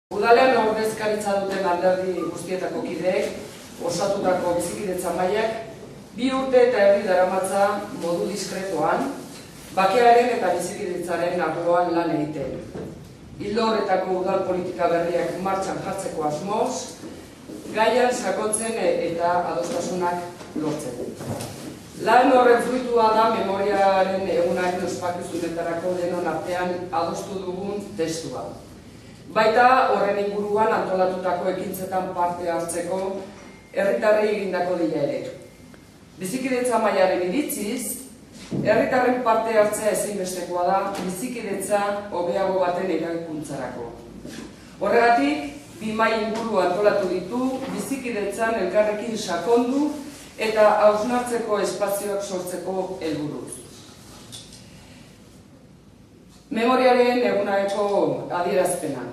Udalean ordezkaritza duten alderdi guztietako kideek osatutako bizikidetza mailak 2 urte eta erdi daramatza modu diskretoan, bakearen eta bizikidetzaren arloan lan egiten. Ildo horretako udal politika berriak martxan jartzeko asmoz, gaian sakontzen eta adostasunak lortzen. Lan horren fruitua da memoriaren egunaren ospakizunetarako denon artean adostu dugun testua. Baita horren inguruan antolatutako ekintzetan parte hartzeko herritarrei egindako deia ere. Bizikidetza mailaren iritziz, herritarren parte hartzea ezinbestekoa da bizikidetza hobeago baten eraikuntzarako. Horregatik, 2 maila inguru antolatu ditu bizikidetzan elkarrekin sakondu eta hausnartzeko espazioak sortzeko helburuz. Memoriaren egunareko adierazpena.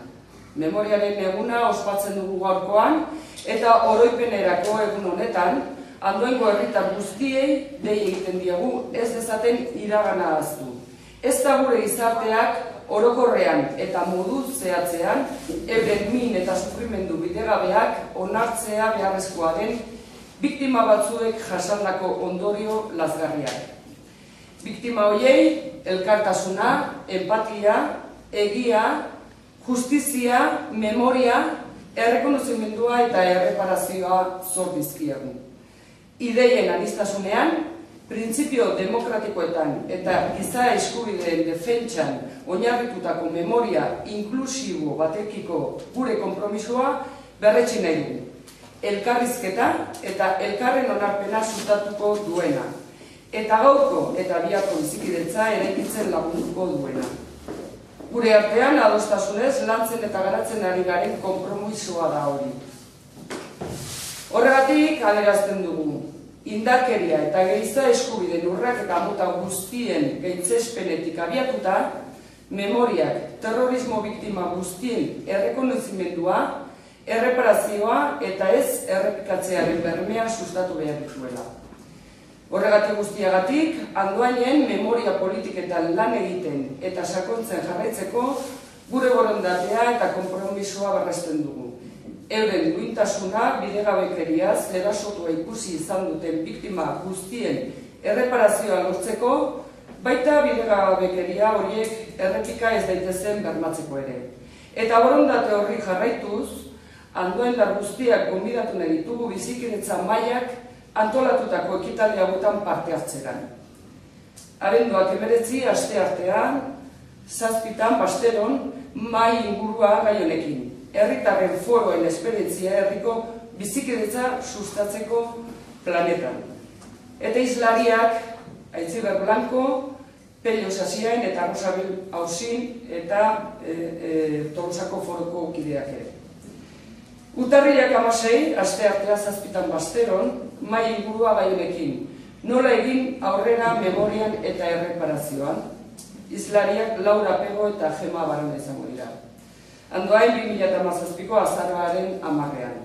Memoriaren eguna ospatzen dugu gaurkoan eta oroipenerako egun honetan Andoaingo herritar guztiei dei egiten diegu ez dezaten iragana ahaztu. Ez da gure gizarteak orokorrean eta modu zehatzean euren min eta sufrimendu bidegabeak onartzea beharrezkoa den biktima batzuek jasandako ondorio lazgarriak. Biktima horiei elkartasuna, empatia, egia, justizia, memoria, errekonozimendua eta erreparazioa zor dizkiegu. Ideien aniztasunean, printzipio demokratikoetan eta giza eskubideen defentsan oinarritutako memoria inklusibo batekiko gure konpromisoa berretsi nahi dugu. Elkarrizketa eta elkarren onarpena sustatuko duena. Eta gaurko eta biharko bizikidetza eraikitzen lagunduko duena. Gure artean adostasunez lantzen eta garatzen ari garen konpromisoa da hori. Horregatik adierazten dugu, indarkeria eta giza eskubideen urrak eta mota guztien gaitzespenetik abiatuta, memoriak terrorismo biktima guztien errekonozimendua, erreparazioa eta ez errepikatzearen bermea sustatu behar dituela. Horregatik guztiagatik, Andoainen memoria politiketan lan egiten eta sakontzen jarraitzeko gure borondatea eta konpromisoa berresten dugu. Euren duintasuna bidegabekeriaz erasotua ikusi izan duten biktima guztien erreparazioa lortzeko, baita bidegabekeria horiek errepika ez daitezen bermatzeko ere. Eta borondate horri jarraituz, andoaindar guztiak gonbidatu nahi ditugu bizikidetza mailak antolatutako ekitaldi hauetan parte hartzeran. Abenduak 19 asteartean, 7 Basteron, mahai ingurua gai honekin. Herritarren foroen esperientzia herriko bizikidetza sustatzeko planetan. Eta hizlariak Aitziber Blanco, Pello Sasiain eta Rosabil Ausin eta Tolosako foroko kideak ere. Urtarrilak 16, asteartea 7 Basteron, mahai ingurua gai honekin. Nola egin aurrera memorian eta erreparazioan. Hizlariak Laura Pego eta Gema Barona izango dira. Andoain 2017ko azaroaren 10-ean.